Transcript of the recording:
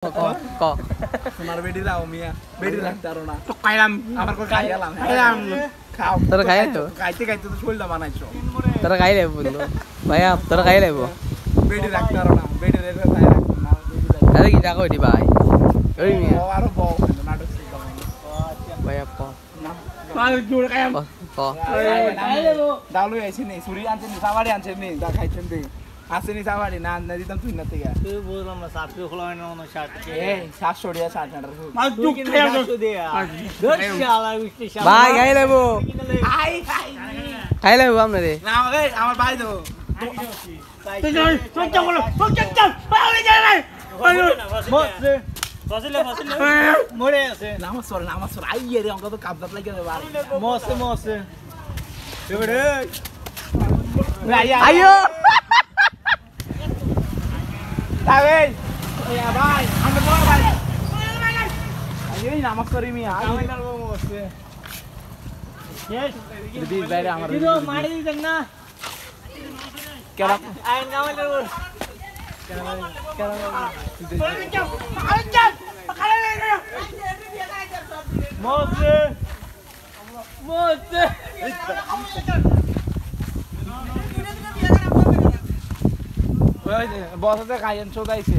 Kok. Semar bedi lah Omia. Bedi lah Taruna. Tuh kayam, amar kok kaya lah. Kayam. Kau. Toরা খাইলে তো খাইতে খাইতে তো শরীরটা বানাইছো। তোরা খাইলে বন্ধু ভাইয়া তোরা খাইলে বো বেডি রাখতে পারো না বেডি রেখে তাই রাখতে না বেডি রাখতে আরে কি জায়গা হইতি ভাই ওই মিয়া ও আরো বউ নাটক শিখবা ভাইয়া প না মাল জোড় কায়াম প খাইলে বো দালু আইছে নি সুরি আনছে নি সাবাড়ি আনছে নি দা খাইছেন দি আসে নি সাবাড়ি না না দিতাম তুই না থেকে তুই বললাম না সাপকে খোলায় না না শার্ট এই 700 টাকা 60 মাল চুপ খেয়ে তো দে দশ শালা উঠতে শালা ভাই খাইলে বো আই খাই খাইলে বো আমরা রে না আমাকে আমার ভাই তো তুই চল বলো চল পাওলে যায় না মরছে ফসিলে মরে আছে নামাজ পড় আই রে অঙ্ক তো কাবদাত লাগে রে বার মরছে এবারে আইও তাই ইয়া ভাই আমরা বড় ভাই আইও নামাজ করি মি আই মরছে yes দিদি বাইরে আমার দিদো মারি দিতেন না কেন আইন গামালে মরছে বসতে খাইয়েন চোদাইছে